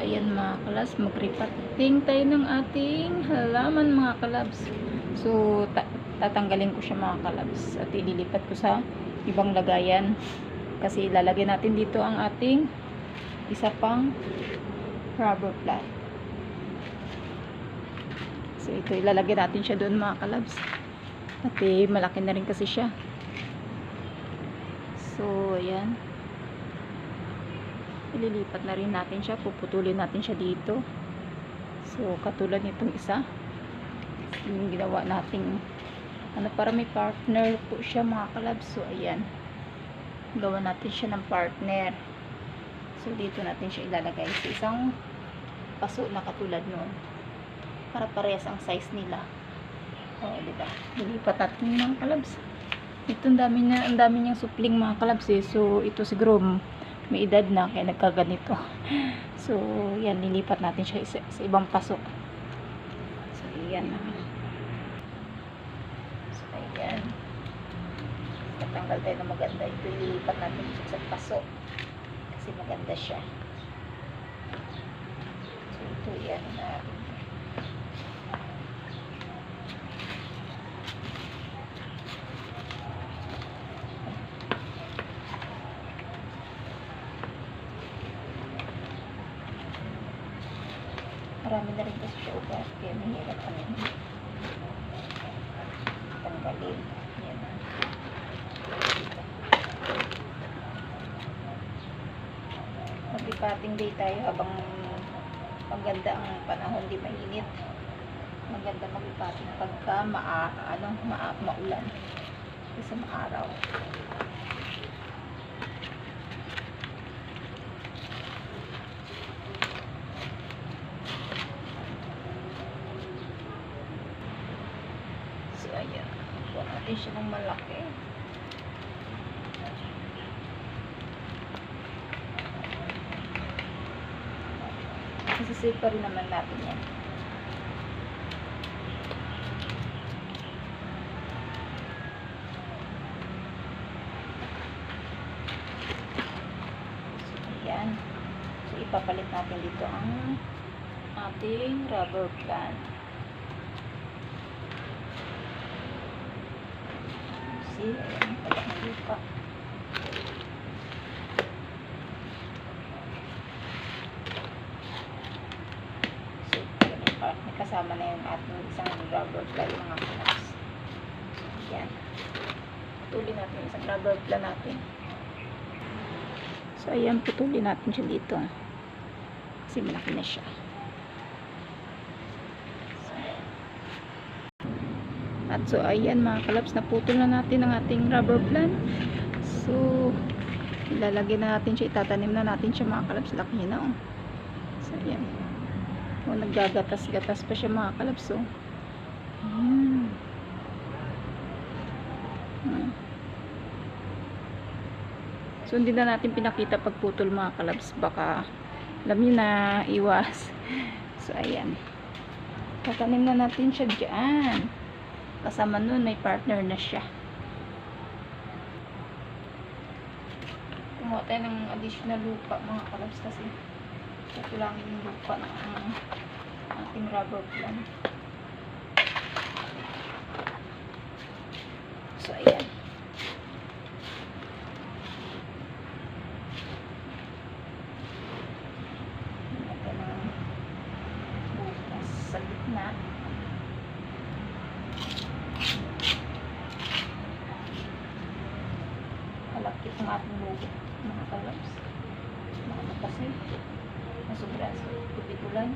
ayan mga kalabs, mag-repotting tayo ng ating halaman mga kalabs. So, tatanggalin ko siya mga kalabs at ililipat ko sa ibang lagayan. Kasi ilalagay natin dito ang ating isa pang rubber plant. So, ito ilalagay natin siya doon mga kalabs. At malaki na rin kasi siya. So, ayan. Ililipat na rin natin siya. Puputulin natin siya dito. So, katulad nitong isa. Yung ginawa nating para may partner po siya mga kalabs. So, ayan. Gawa natin siya ng partner. So, dito natin siya ilalagay sa isang paso na katulad nun. Para parehas ang size nila. O, diba? Lilipat natin mga kalabs. Ito, ang dami niyang supling mga kalabs eh. So, ito siguro may edad na kaya nagkaganito. So, yan, nilipat natin siya sa ibang paso. So, yan. So, ayan. Tatanggal tayo na maganda. Ito, nilipat natin siya sa paso. Kasi maganda siya. So, ito, yan na. Marami na rin kasi siya ugat, kaya mahirap tanggalin. Yan. Mag-repotting day tayo habang maganda ang panahon, di mainit. Maganda mag-repotting pagka maulan. Kasi maaraw. So, ayan. Kuha natin siya ng malaki. Masisave pa rin naman natin yan. So, ayan. So, ipapalit natin dito ang ating rubber plant. See, ayan, pala ng lupa. So, may kasama na yung ating isang rubber plant mga kalabs. Ayan. Putulin natin yung isang rubber plant natin. So, ayan, putulin natin siya dito. Kasi malaki na siya. At so, ayan mga kalabs, naputol na natin ang ating rubber plant. So, ilalagay na natin siya, itatanim na natin siya mga kalabs. Laki na oh. So, ayan. O, naggagatas-gatas pa siya mga kalabs. So, ayan. So, hindi na natin pinakita pagputol mga kalabs. Baka, alam nyo na, iwas. So, ayan. Tatanim na natin siya dyan. Kasama nun, may partner na siya. Kumuha tayo ng additional lupa mga kalabs kasi ito lang yung lupa ng ating rubber plant. So, ayan. Ito na bukas sa gitna. Malakit ng ating logo mga kalabs. Mga kasi nasubra sa tubig-ulan.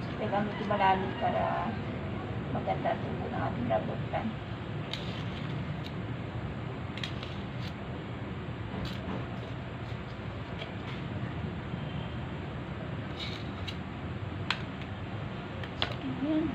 So, kailangan ito malalim para maganda ang tubo ng ating rubber plant. Ayan.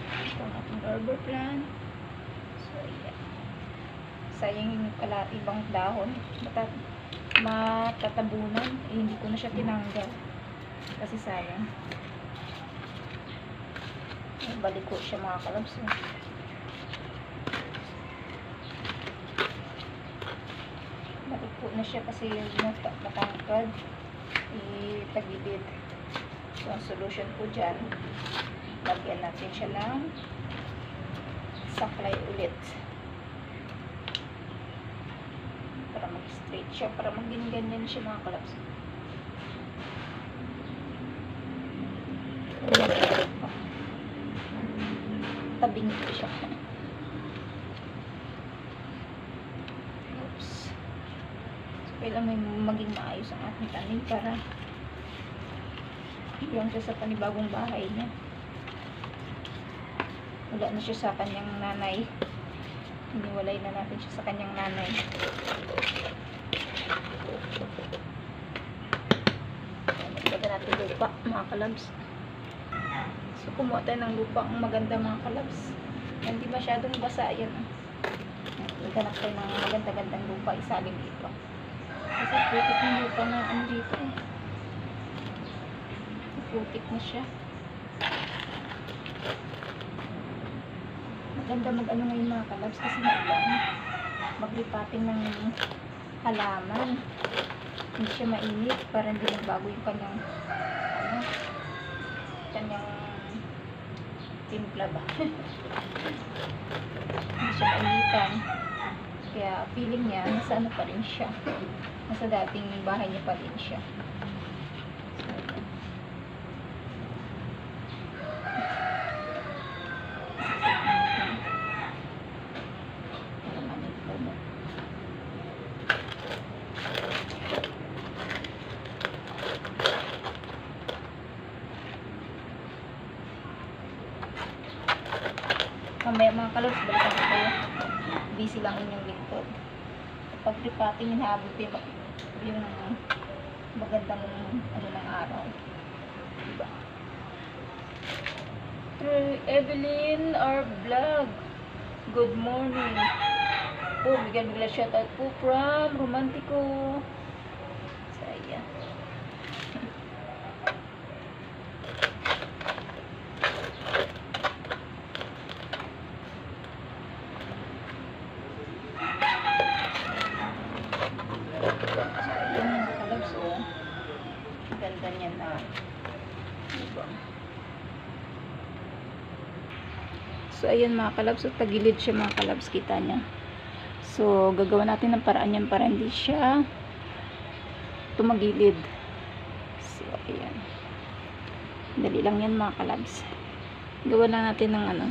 Ito ang ating rubber plant. So, ayan. Sayang yung ibang dahon. Matatabunan. Hindi ko na siya tinanggal. Kasi sayang. Baliko siya mga kalabs. Baliko na siya kasi matangkad. Itagilid. So, ang solution po dyan, lagyan natin siya ng saklay ulit. Para mag-straight siya, para maging ganyan siya mga kalabs. Tabing ko siya. Oops. So, kailangan maging maayos ang ating tanim para ilang siya sa panibagong bahay niya. Wala na siya sa kanyang nanay. Hiniwalay na natin siya sa kanyang nanay. Nagdaga natin lupa mga kalabs. So, kumuha tayo ng lupa ang maganda mga kalabs. Hindi masyadong basa yan. Naghanap tayo ng maganda-gandang lupa. Isalin dito. Kasi putik ng lupa na andito eh. Putik na siya. Maganda mag-ano ngayon mga kalabs kasi maglipating ng halaman. Hindi siya mainit para hindi magbago yung kanyang kanyang timpla ba. Hindi siya mainitan. Kaya feeling niya nasa ano pa rin siya. Nasa dating bahay niya pa rin siya. Mamaya mga kalabs, balikan ko kayo. Busy lang inyong lingkod. Pag repotting, hinahabol ko yung magandang ano ng araw. Diba? Evelyn, our vlog. Good morning. Po, bigla shoutout po from Romantico. Saya. Ganda niya na. Diba? So, ayan mga kalabs. So, tagilid siya mga kalabs. Kita niya. So, gagawa natin ng paraan yan para hindi siya tumagilid. So, ayan. Dali lang yan mga kalabs. Gawa lang natin ng ano.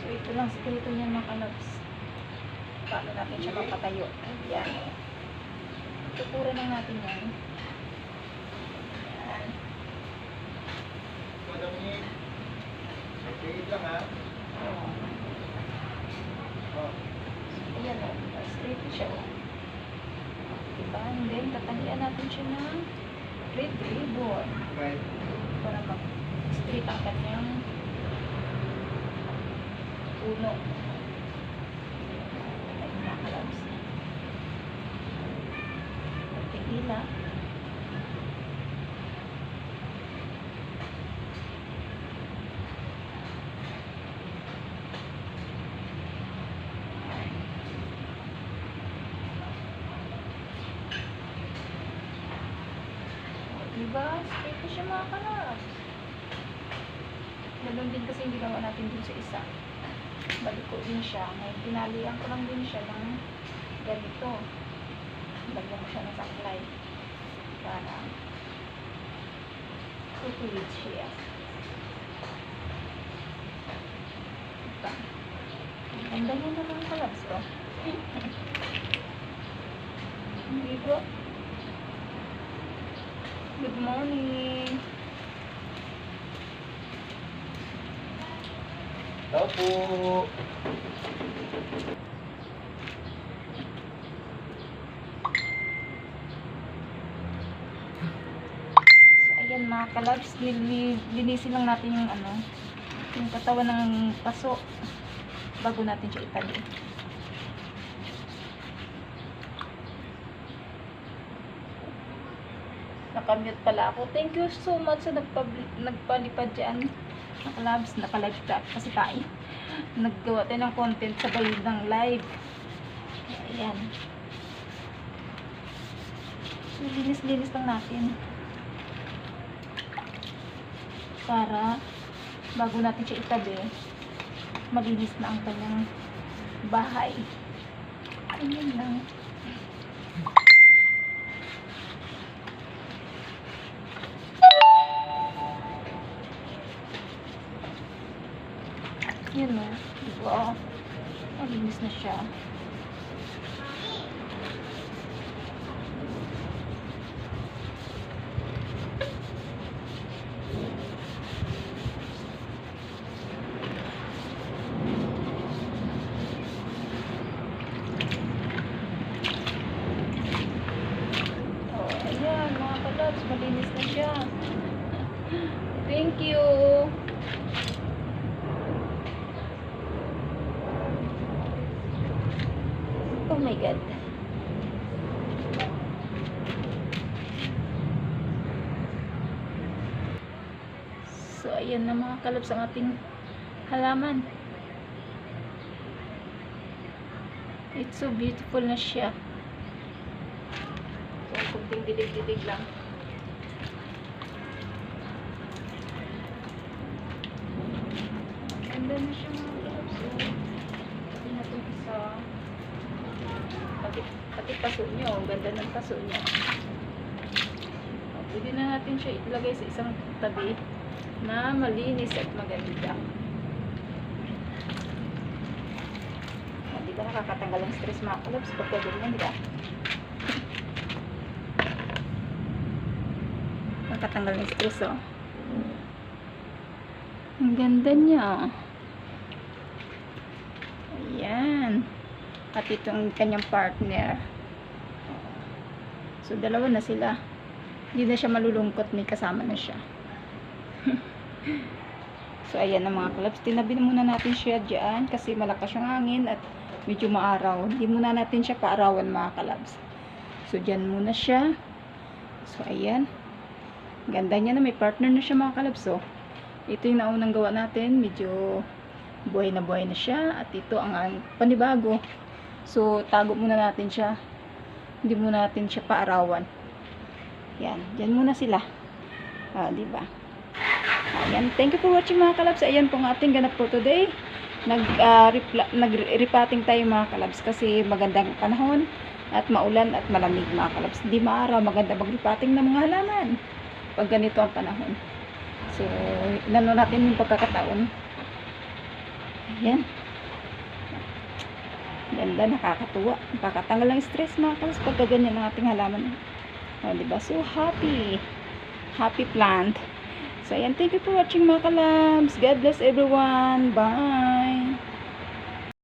So, ito lang sikreto niya mga kalabs. Paano natin siya mapatayo. Ayan. Tuturo lang natin yan. Ayan. Ayan o. Straight siya o. Diba? And then, tatanggihan natin siya ng red ribbon. Para mag-straight ang kanyang puno. Ay, mga kalabs. Pagpigila. Diba? Straight ko siya mga kalabs. Ganun din kasi yung ginawa natin dun sa isa. Baliko din siya. Ngayon, pinalihan ko lang din siya ng ganito. Lagyan ko siya ng saklay. Para tutuwid siya. Diba? Ang ganda niya naman kalabs ko. Diba? Good morning. Hello po. So, ayan mga kalabs, linisin lang natin yung ano, yung katawan ng paso bago natin siya itanim. Nakamute pala ako. Thank you so much sa nagpalipad dyan. Nakalabs, nakalive kasi tayo. Naggawa tayo ng content sa bayod ng live. Ayan. So, linis-linis lang natin. Para, bago natin siya itabi, malinis na ang kanyang bahay. Ayan lang. Yan o. Diba? Malinis na siya. Ayan, mga kalabs, malinis na siya. Thank you. Oh my God. So, ayan na mga kalabs ang ating halaman. It's so beautiful na siya. So, kunting dilig-dilig lang. Ganda na siya mga kalabs. So, pati na itong isa. Pati paso nyo. Ang ganda ng paso nyo. Pwede na natin siya ilagay sa isang tabi na malinis at maganda. Di ba nakakatanggal ang stress mga kalabs pagka ganyan, di ba? Nakakatanggal ng stress, oh. Ang ganda niya. Ayan. At itong kanyang partner. So, dalawa na sila. Hindi na siya malulungkot, may kasama na siya. So, ayan na mga kalabs. Tinabi na muna natin siya dyan kasi malakas yung hangin at medyo maaraw. Hindi muna natin siya paarawan mga kalabs. So, dyan muna siya. So, ayan. Ganda niya na may partner na siya mga kalabs. So, ito yung naunang gawa natin. Medyo buhay na siya. At ito ang panibago. So, tago muna natin siya. Hindi muna natin siya paarawan. Yan. Dyan muna sila. Diba? Ayan. Thank you for watching mga kalabs. Ayan po ang ating ganap for today. Nag-repating tayo mga kalabs kasi magandang panahon at maulan at malamig mga kalabs. Hindi maaraw. Maganda mag-repating ng mga halaman pag ganito ang panahon. So, inano natin yung pagkakataon. Ayan. Ganda, nakakatuwa. Nakakatanggal ng stress mga kalabs pagka ganyan ang ating halaman. Diba? So, happy plant. So, ayan. Thank you for watching mga kalabs. God bless everyone. Bye!